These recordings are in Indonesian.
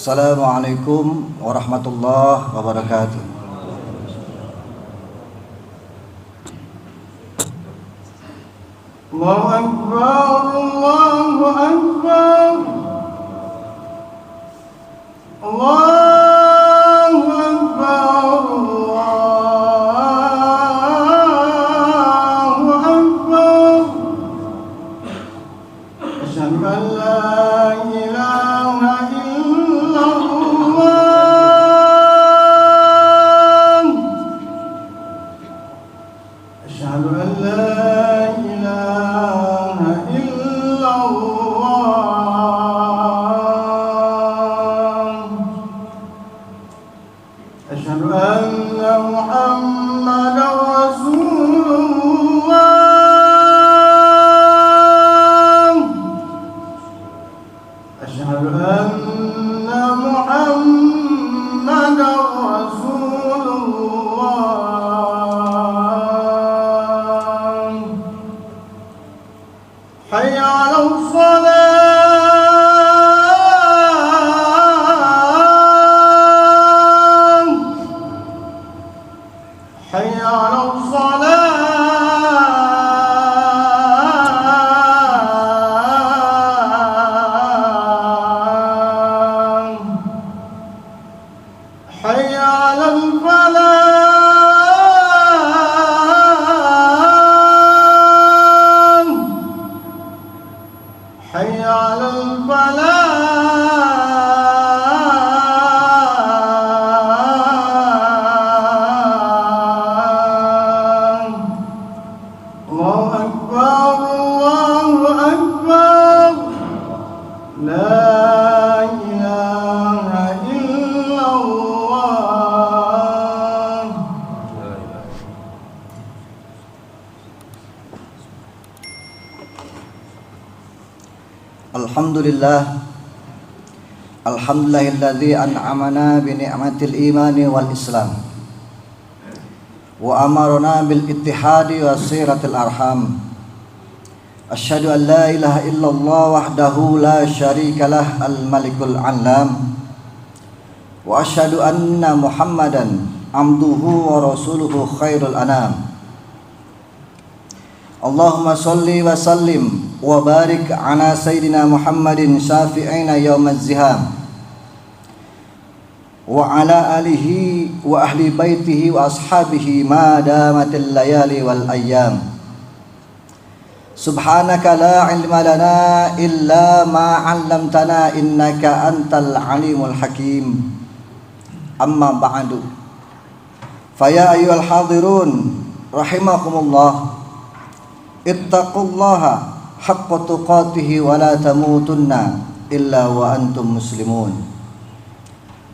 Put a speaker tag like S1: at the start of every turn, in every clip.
S1: Assalamualaikum warahmatullahi wabarakatuh.
S2: Allahu Akbar, Allahu Akbar, Allahu Akbar, Allahu Akbar. Asyhadu an la ilaha illallah. Asyhadu an la أشهد أن محمدا رسول الله. أشهد أن محمدا رسول الله. حي على الصلاة. حي على الصلاة. حي على الفلاح. حي على الفلاح. لا إله إلا الله.
S1: Alhamdulillah. Alhamdulillahilladzi an'amana bi ni'matil imani wal islam wa amarna bil ittihadi wa siratil arham. Asyhadu an la ilaha illallah wahdahu la syarikalah al-malikul alam. Wa asyhadu anna Muhammadan abduhu wa rasuluhu khairul anam. Allahumma salli wa sallim wa barik ala sayyidina Muhammadin syafi'ina yaumaz ziham wa ala alihi wa ahli baitihi wa ashabihi ma damatil layali wal ayyam. Subhanaka la ilma lana illa ma 'allamtana innaka antal alimul hakim. Amma ba'du. Faya ayyuhal hadirun rahimakumullah. Ittaqullaha haqqa tuqatih wa la tamutunna illa wa antum muslimun.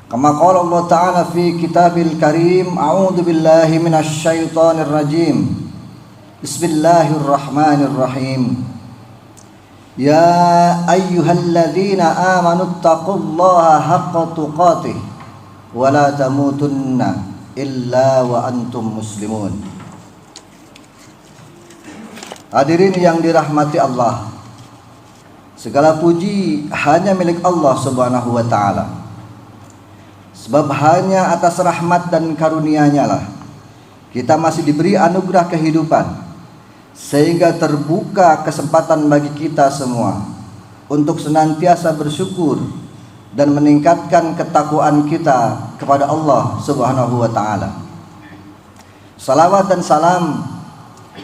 S1: Kama qala Allah Ta'ala fi kitabil karim, a'udzu billahi minasy syaithanir rajim. Bismillahirrahmanirrahim. Ya ayyuhalladzina amanu taqullaha haqqa tuqatih wa la tamutunna illa wa antum muslimun. Hadirin yang dirahmati Allah, segala puji hanya milik Allah Subhanahu wa ta'ala. Sebab hanya atas rahmat dan karunia-Nya lah kita masih diberi anugerah kehidupan, sehingga terbuka kesempatan bagi kita semua untuk senantiasa bersyukur dan meningkatkan ketakwaan kita kepada Allah Subhanahu wa ta'ala. Salawat dan salam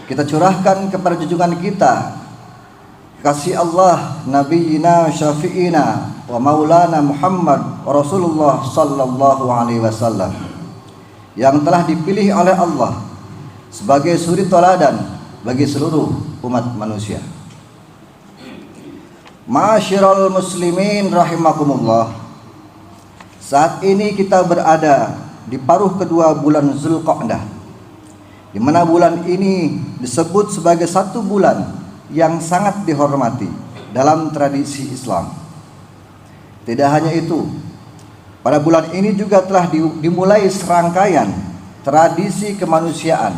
S1: kita curahkan kepada junjungan kita, kasih Allah, Nabiyina Syafi'ina wa Maulana Muhammad Rasulullah sallallahu alaihi wasallam, yang telah dipilih oleh Allah sebagai suri teladan bagi seluruh umat manusia. Ma'asyiral muslimin rahimakumullah. Saat ini kita berada di paruh kedua bulan Zulqa'dah, di mana bulan ini disebut sebagai satu bulan yang sangat dihormati dalam tradisi Islam. Tidak hanya itu, pada bulan ini juga telah dimulai serangkaian tradisi kemanusiaan,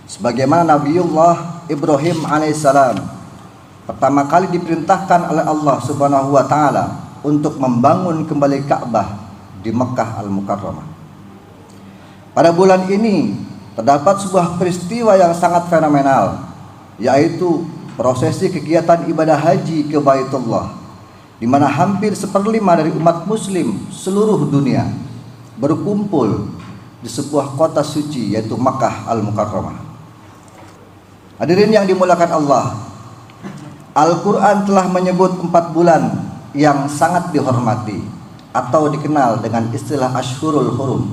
S1: sebagaimana Nabiullah Ibrahim alaihissalam pertama kali diperintahkan oleh Allah Subhanahu wa ta'ala untuk membangun kembali Ka'bah di Mekkah Al-Mukarramah. Pada bulan ini terdapat sebuah peristiwa yang sangat fenomenal, yaitu prosesi kegiatan ibadah haji ke Baitullah, di mana hampir 1/5 dari umat muslim seluruh dunia berkumpul di sebuah kota suci, yaitu Makkah Al-Mukarramah. Hadirin yang dimuliakan Allah, Al-Quran telah menyebut 4 bulan yang sangat dihormati atau dikenal dengan istilah Ashhurul Hurum.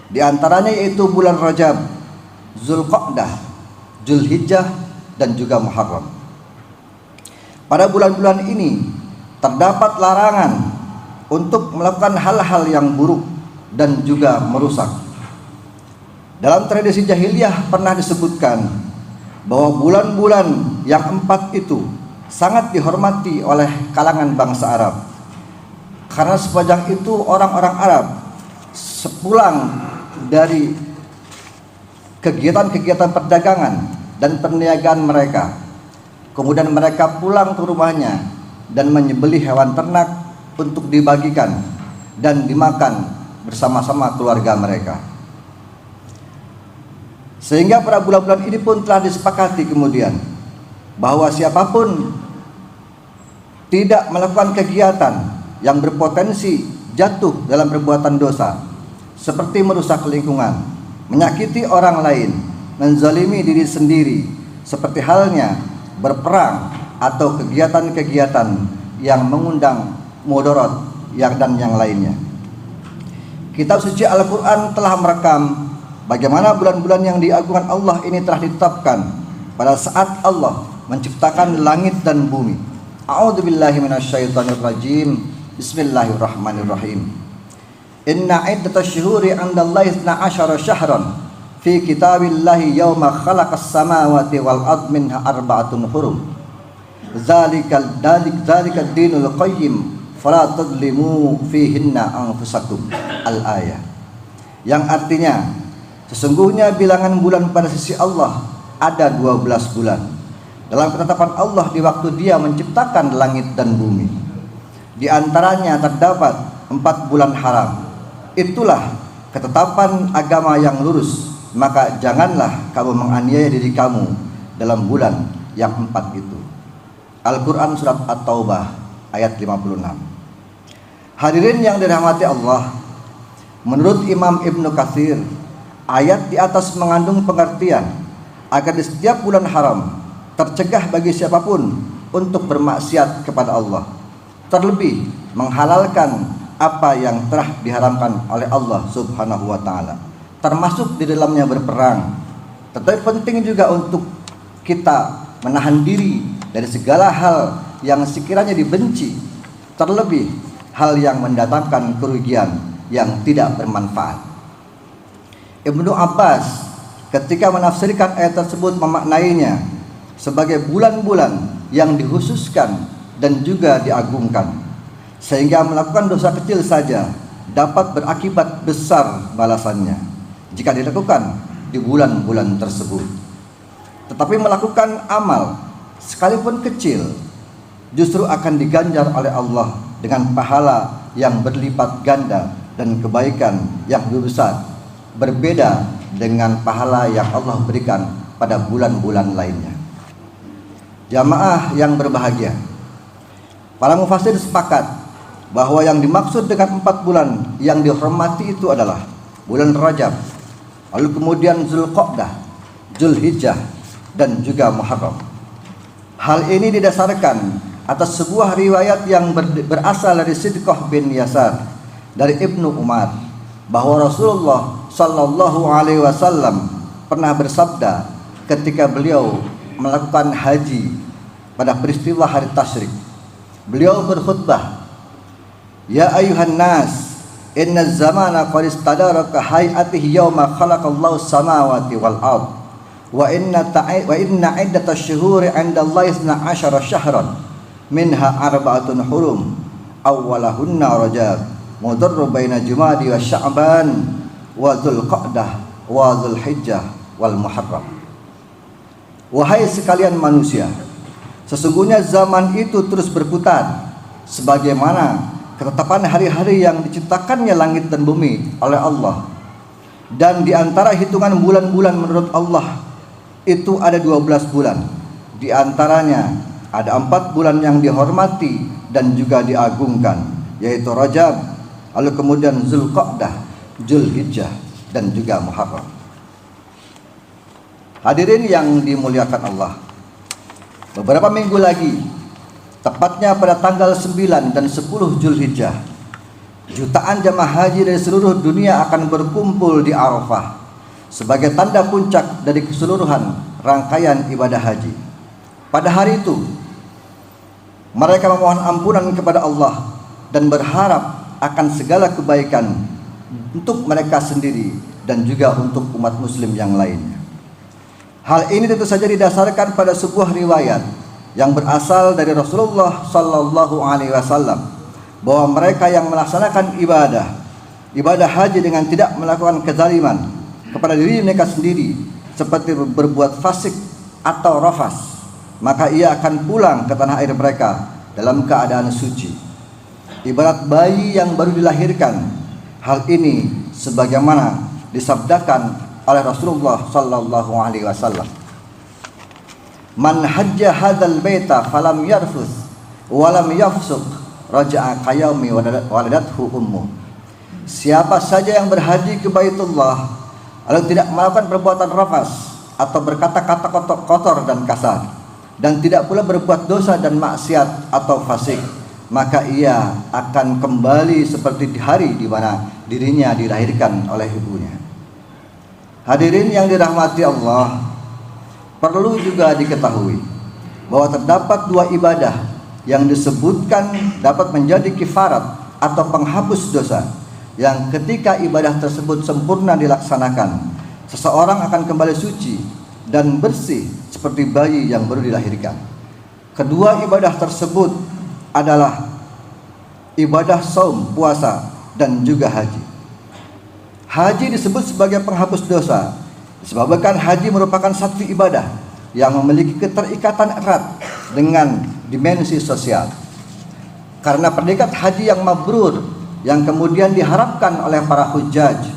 S1: Di antaranya yaitu bulan Rajab, Zulqa'dah, Zulhijjah, dan juga Muharram. Pada bulan-bulan ini terdapat larangan untuk melakukan hal-hal yang buruk dan juga merusak. Dalam tradisi jahiliyah pernah disebutkan bahwa bulan-bulan yang 4 itu sangat dihormati oleh kalangan bangsa Arab, karena sepanjang itu orang-orang Arab sepulang dari kegiatan-kegiatan perdagangan dan perniagaan mereka, kemudian mereka pulang ke rumahnya dan menyembelih hewan ternak untuk dibagikan dan dimakan bersama-sama keluarga mereka. Sehingga pada bulan-bulan ini pun telah disepakati kemudian bahwa siapapun tidak melakukan kegiatan yang berpotensi jatuh dalam perbuatan dosa, seperti merusak lingkungan, menyakiti orang lain, menzalimi diri sendiri, seperti halnya berperang atau kegiatan-kegiatan yang mengundang mudarat dan yang lainnya. Kitab suci Al-Quran telah merekam bagaimana bulan-bulan yang diagungkan Allah ini telah ditetapkan pada saat Allah menciptakan langit dan bumi. A'udzubillahi minasyaitonirrajim. Bismillahirrahmanirrahim. Inna iddatasyhuri 'indallahi 12 syahran fi kitabillahi yauma khalaqas samawati wal ard minha arba'atun hurum. Dzalikal dinul qayyim fala tadlimu fihinna anfusakum. Al-ayah. Yang artinya, sesungguhnya bilangan bulan pada sisi Allah ada 12 bulan dalam ketetapan Allah di waktu Dia menciptakan langit dan bumi. Di antaranya terdapat 4 bulan haram. Itulah ketetapan agama yang lurus. Maka janganlah kamu menganiaya diri kamu dalam bulan yang 4 itu. Al-Quran surat At-Taubah ayat 56. Hadirin yang dirahmati Allah, menurut Imam Ibnu Katsir, ayat di atas mengandung pengertian agar di setiap bulan haram tercegah bagi siapapun untuk bermaksiat kepada Allah, terlebih menghalalkan apa yang telah diharamkan oleh Allah Subhanahu wa taala, termasuk di dalamnya berperang. Tetapi penting juga untuk kita menahan diri dari segala hal yang sekiranya dibenci, terlebih hal yang mendatangkan kerugian yang tidak bermanfaat. Ibnu Abbas ketika menafsirkan ayat tersebut memaknainya sebagai bulan-bulan yang dikhususkan dan juga diagungkan, sehingga melakukan dosa kecil saja dapat berakibat besar balasannya jika dilakukan di bulan-bulan tersebut. Tetapi melakukan amal sekalipun kecil justru akan diganjar oleh Allah dengan pahala yang berlipat ganda dan kebaikan yang lebih besar, berbeda dengan pahala yang Allah berikan pada bulan-bulan lainnya. Jamaah yang berbahagia, para mufassir sepakat bahwa yang dimaksud dengan 4 bulan yang dihormati itu adalah bulan Rajab, lalu kemudian Zulqa'dah, Zulhijjah, dan juga Muharram. Hal ini didasarkan atas sebuah riwayat yang berasal dari Sidqah bin Yasar dari Ibnu Umar, bahwa Rasulullah Sallallahu Alaihi Wasallam pernah bersabda ketika beliau melakukan haji pada peristiwa hari tasyrik. Beliau berkhutbah, "Ya ayuhan nas, inna zamana qad istadaraka hay'atihi yawma khalaqallahu samawati wal ard wa inna iddatash shuhuri 'indallahi 12 syahran minha arba'atun hurum awwalahunna Rajab mudarru baina Jumadi wa Sya'ban wa Dzulqa'dah wa Dzulhijjah wal Muharram." Wahai sekalian manusia, sesungguhnya zaman itu terus berputar sebagaimana ketetapan hari-hari yang diciptakannya langit dan bumi oleh Allah. Dan di antara hitungan bulan-bulan menurut Allah itu ada 12 bulan. Di antaranya ada 4 bulan yang dihormati dan juga diagungkan, yaitu Rajab, lalu kemudian Zulqa'dah, Zulhijjah, dan juga Muharram. Hadirin yang dimuliakan Allah, beberapa minggu lagi, tepatnya pada tanggal 9 dan 10 Zulhijjah, jutaan jemaah haji dari seluruh dunia akan berkumpul di Arafah sebagai tanda puncak dari keseluruhan rangkaian ibadah haji. Pada hari itu, mereka memohon ampunan kepada Allah dan berharap akan segala kebaikan untuk mereka sendiri dan juga untuk umat muslim yang lainnya. Hal ini tentu saja didasarkan pada sebuah riwayat yang berasal dari Rasulullah sallallahu alaihi wasallam bahwa mereka yang melaksanakan ibadah haji dengan tidak melakukan kezaliman kepada diri mereka sendiri seperti berbuat fasik atau rafas, maka ia akan pulang ke tanah air mereka dalam keadaan suci, ibarat bayi yang baru dilahirkan. Hal ini sebagaimana disabdakan oleh Rasulullah sallallahu alaihi wasallam, "Man hajja hadzal baita falam yarfuth wa lam yafsuq raja'a qayaumi waladathu ummu." Siapa saja yang berhaji ke Baitullah lalu tidak melakukan perbuatan rafas atau berkata-kata kotor dan kasar, dan tidak pula berbuat dosa dan maksiat atau fasik, maka ia akan kembali seperti di hari di mana dirinya dilahirkan oleh ibunya. Hadirin yang dirahmati Allah, perlu juga diketahui bahwa terdapat 2 ibadah yang disebutkan dapat menjadi kifarat atau penghapus dosa, yang ketika ibadah tersebut sempurna dilaksanakan, seseorang akan kembali suci dan bersih seperti bayi yang baru dilahirkan. Kedua ibadah tersebut adalah ibadah saum, puasa, dan juga haji. Haji disebut sebagai penghapus dosa disebabkan haji merupakan satu ibadah yang memiliki keterikatan erat dengan dimensi sosial. Karena predikat haji yang mabrur yang kemudian diharapkan oleh para hujjaj.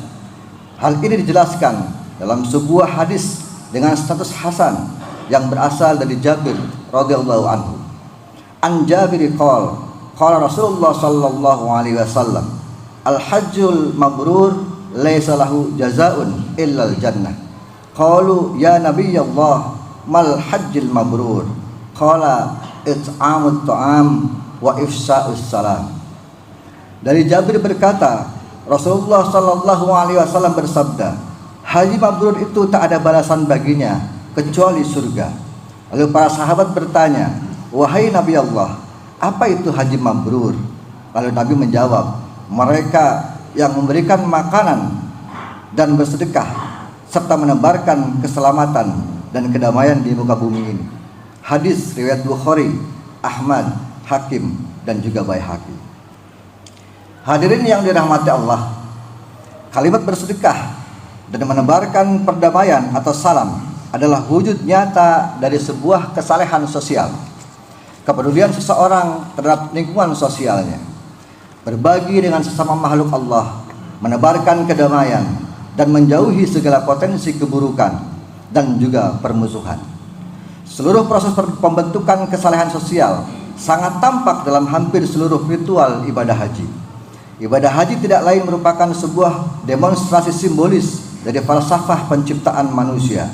S1: Hal ini dijelaskan dalam sebuah hadis dengan status hasan yang berasal dari Jabir radhiyallahu anhu. An Jabir qala Rasulullah sallallahu alaihi wasallam, "Al-hajjul mabrur laisa lahu jazaa'un illal jannah." Qalu ya nabiyallah mal hajjil mabrur? Qala it'amut ta'am wa ifsa'us salam. Dari Jabir berkata, Rasulullah sallallahu alaihi wasallam bersabda, haji mabrur itu tak ada balasan baginya kecuali surga. Lalu para sahabat bertanya, wahai Nabi Allah, apa itu haji mabrur? Lalu Nabi menjawab, mereka yang memberikan makanan dan bersedekah serta menebarkan keselamatan dan kedamaian di muka bumi ini. Hadis riwayat Bukhari, Ahmad, Hakim, dan juga Baihaqi. Hadirin yang dirahmati Allah, kalimat bersedekah dan menebarkan perdamaian atau salam adalah wujud nyata dari sebuah kesalehan sosial, kepedulian seseorang terhadap lingkungan sosialnya, berbagi dengan sesama makhluk Allah, menebarkan kedamaian, dan menjauhi segala potensi keburukan dan juga permusuhan. Seluruh proses pembentukan kesalehan sosial sangat tampak dalam hampir seluruh ritual ibadah haji. Ibadah haji tidak lain merupakan sebuah demonstrasi simbolis dari falsafah penciptaan manusia.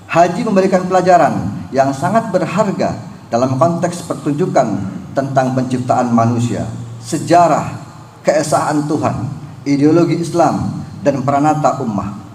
S1: Haji memberikan pelajaran yang sangat berharga dalam konteks pertunjukan tentang penciptaan manusia, sejarah, keesaan Tuhan, ideologi Islam, dan peranata ummah.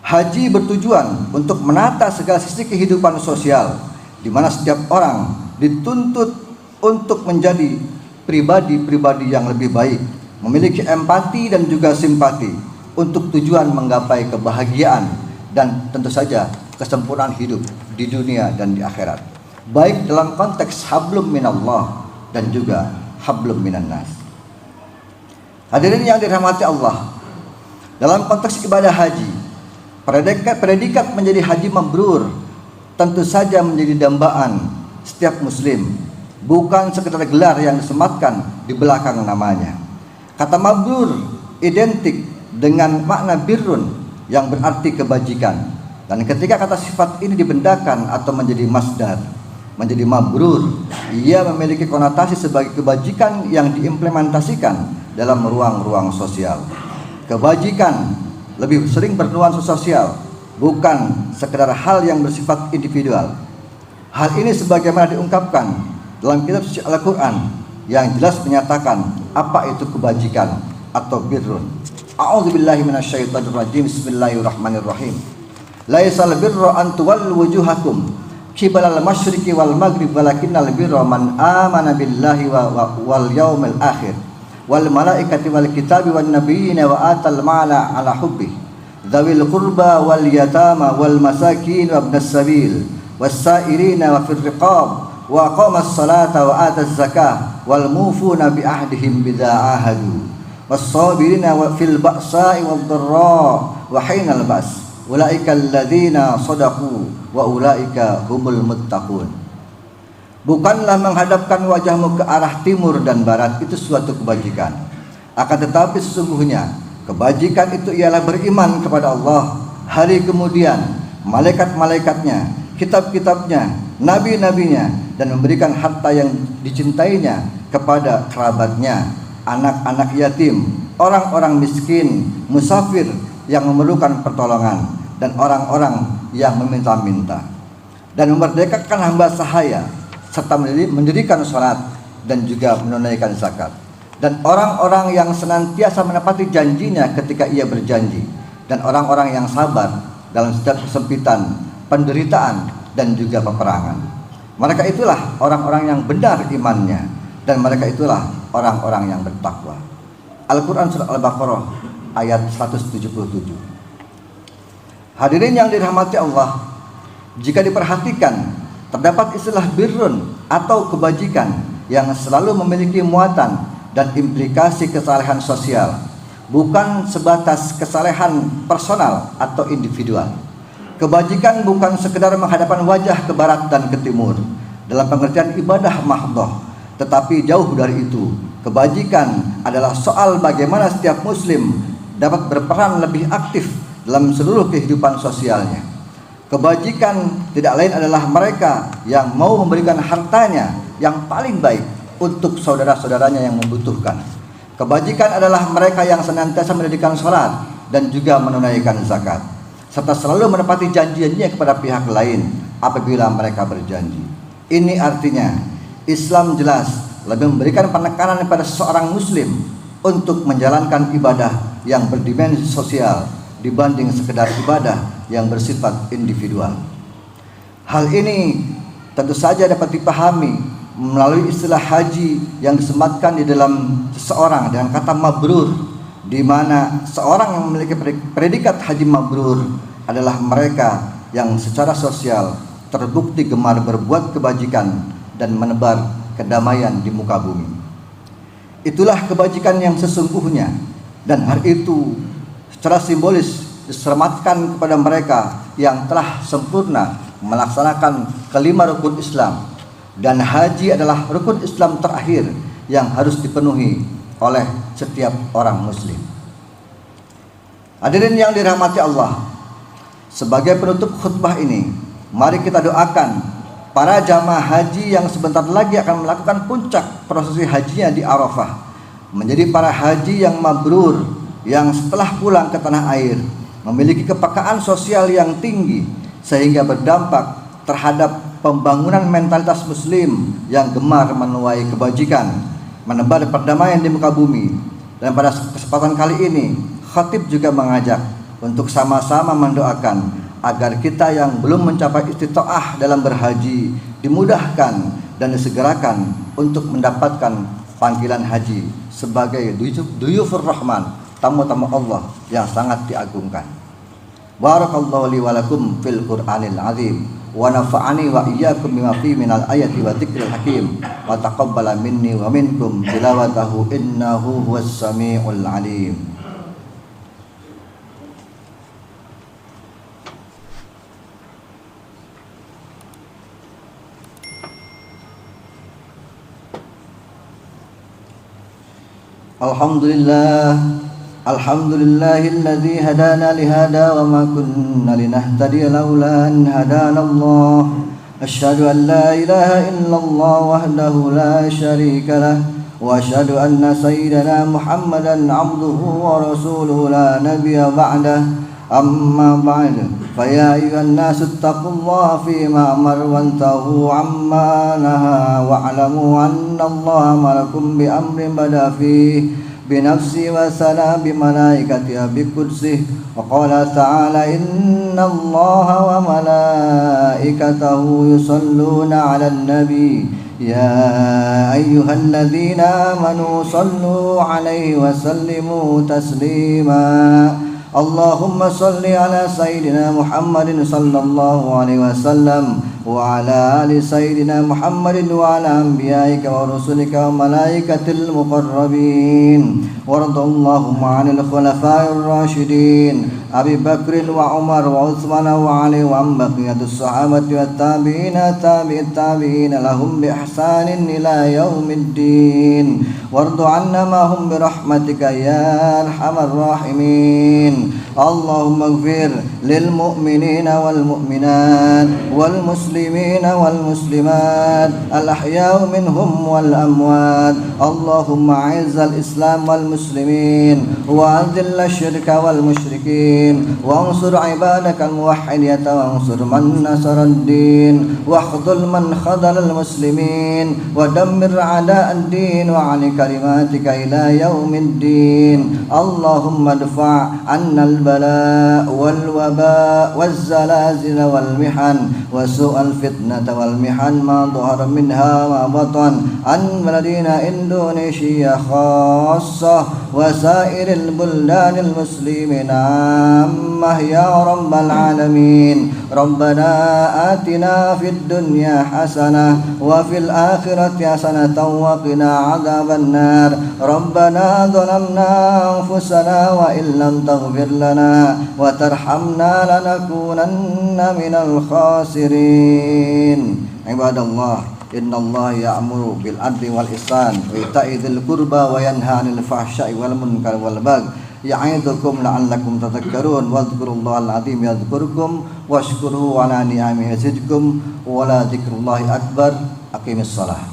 S1: Haji bertujuan untuk menata segala sisi kehidupan sosial, di mana setiap orang dituntut untuk menjadi pribadi-pribadi yang lebih baik, memiliki empati dan juga simpati untuk tujuan menggapai kebahagiaan dan tentu saja kesempurnaan hidup di dunia dan di akhirat, baik dalam konteks hablum minallah dan juga hablum minan nas. Hadirin yang dirahmati Allah, dalam konteks ibadah haji, predikat menjadi haji mabrur tentu saja menjadi dambaan setiap muslim bukan sekedar gelar yang disematkan di belakang namanya. Kata mabrur identik dengan makna birrun yang berarti kebajikan. Dan ketika kata sifat ini dibendakan atau menjadi masdar, menjadi mabrur, ia memiliki konotasi sebagai kebajikan yang diimplementasikan dalam ruang-ruang sosial. Kebajikan lebih sering bernuansa sosial, bukan sekedar hal yang bersifat individual. Hal ini sebagaimana diungkapkan dalam kitab suci Al-Quran yang jelas menyatakan apa itu kebajikan atau birrun. A'udzubillahi minasyaitonirrajim. Bismillahirrahmanirrahim. Laisal birra an tuwallu wujuhakum qibalal masyriqi wal maghrib walakinnal birra man amana billahi wal yaumil akhir wal malaikati wal kitabi wan nabiyina wa atal mala ala hubbi dzawil qurba wal yatama wal masakin wa ibnas sabil was sairina wa fir riqab wa aqamas salata wa ataz zakah wal mufuna bi ahdihim bidza ahadu was sabirina wa fil ba'sa'i wad dharra wa hinal ba's ulaika alladzina sadaqu wa ulaika humul muttaqun. Bukanlah menghadapkan wajahmu ke arah timur dan barat itu suatu kebajikan. Akan tetapi sesungguhnya kebajikan itu ialah beriman kepada Allah, hari kemudian, malaikat-malaikatnya, kitab-kitabnya, nabi-nabinya, dan memberikan harta yang dicintainya kepada kerabatnya, anak-anak yatim, orang-orang miskin, musafir yang memerlukan pertolongan, dan orang-orang yang meminta-minta, dan memerdekakan hamba sahaya, serta mendirikan sholat dan juga menunaikan zakat, dan orang-orang yang senantiasa menepati janjinya ketika ia berjanji, dan orang-orang yang sabar dalam setiap kesempitan, penderitaan, dan juga peperangan. Mereka itulah orang-orang yang benar imannya, dan mereka itulah orang-orang yang bertakwa. Al-Quran Surah Al-Baqarah ayat 177. Hadirin yang dirahmati Allah, jika diperhatikan terdapat istilah birrun atau kebajikan yang selalu memiliki muatan dan implikasi kesalehan sosial, bukan sebatas kesalehan personal atau individual. Kebajikan bukan sekedar menghadapkan wajah ke barat dan ke timur dalam pengertian ibadah mahdhah, tetapi jauh dari itu. Kebajikan adalah soal bagaimana setiap muslim dapat berperan lebih aktif dalam seluruh kehidupan sosialnya. Kebajikan tidak lain adalah mereka yang mau memberikan hartanya yang paling baik untuk saudara-saudaranya yang membutuhkan. Kebajikan adalah mereka yang senantiasa mendirikan sholat dan juga menunaikan zakat, serta selalu menepati janjinya kepada pihak lain apabila mereka berjanji. Ini artinya Islam jelas lebih memberikan penekanan kepada seorang muslim untuk menjalankan ibadah yang berdimensi sosial dibanding sekedar ibadah yang bersifat individual. Hal ini tentu saja dapat dipahami melalui istilah haji yang disematkan di dalam seseorang dengan kata mabrur, di mana seorang yang memiliki predikat haji mabrur adalah mereka yang secara sosial terbukti gemar berbuat kebajikan dan menebar kedamaian di muka bumi. Itulah kebajikan yang sesungguhnya, dan hal itu secara simbolis disematkan kepada mereka yang telah sempurna melaksanakan kelima rukun Islam, dan haji adalah rukun Islam terakhir yang harus dipenuhi oleh setiap orang muslim. Hadirin yang dirahmati Allah, sebagai penutup khutbah ini, mari kita doakan para jamaah haji yang sebentar lagi akan melakukan puncak prosesi hajinya di Arafah menjadi para haji yang mabrur, yang setelah pulang ke tanah air memiliki kepekaan sosial yang tinggi sehingga berdampak terhadap pembangunan mentalitas muslim yang gemar menuai kebajikan, menebar perdamaian di muka bumi. Dan pada kesempatan kali ini, khatib juga mengajak untuk sama-sama mendoakan agar kita yang belum mencapai istitaah dalam berhaji dimudahkan dan disegerakan untuk mendapatkan panggilan haji sebagai duyufur rahman, tamu-tamu Allah yang sangat diagungkan. Barakallahu li wa lakum fil Qur'anil azim wa nafa'ani wa iyyakum bima fi minal ayati wa dzikril hakim wa taqabbala minni wa minkum tilawatahu innahu huwas samiul alim. Alhamdulillahilladzi hadana lihada wa ma kunna linahtadiya laula an hadana Allah. Asyhadu an la ilaha illallah wahdahu la syarika lah wa asyhadu anna sayyidana Muhammadan abduhu wa rasuluhu la nabiyya ba'dah. Amma ba'd. Fa ya ayyuhan nasu ittaqullaha fima amar wantahu amma naha wa'lamu anna Allah amarakum bi amrin bada fihi بنفسي وسنا بملائكته بقدسه وقال تعالى إن الله وملائكته يصلون على النبي يا أيها الذين آمنوا صلوا عليه وسلموا تسليما اللهم صل على سيدنا محمد صلى الله عليه وسلم وعلى آل سيدنا محمد وعلى أنبيائك ورسلك وملائكة المقربين وارض اللهم عن الخلفاء الراشدين أبي بكر وعمر وعثمان وعلي وعن بقية الصحابة والتابعين تابع التابعين لهم بإحسان إلى يوم الدين وارض عنا ما هم برحمتك يا أرحم الراحمين اللهم اغفر للمؤمنين والمؤمنات والمسلمين والمسلمات الأحياء منهم والأموات اللهم أعز الإسلام والمسلمين وأذل الشرك والمشركين وانصر عبادك الموحدين وانصر من نصر الدين واخذل من خذل المسلمين ودمر أعداء الدين وعلي كلماتك إلى يوم الدين اللهم ادفع عنا البلاء والوباء والزلازل والمحن وسوء الفتنة والمحن ما ظهر منها وما بطن عن بلدنا إندونيسيا خاصة وسائر البلدان المسلمين عامة يا رب العالمين ربنا آتنا في الدنيا حسنة وفي الآخرة حسنة وقنا عذاب النار ربنا ظلمنا أنفسنا وإن لم تغفر لنا وترحمنا لنكونن من الخاسرين عباد الله إن الله يأمر بالعدل والإحسان وإيتاء ذي القربى وينهى عن الفحشاء والمنكر والبغي يعظكم لعلكم تذكرون واذكروا الله العظيم يذكركم واشكروه على نعمه يزدكم ولذكر الله أكبر أقيموا الصلاة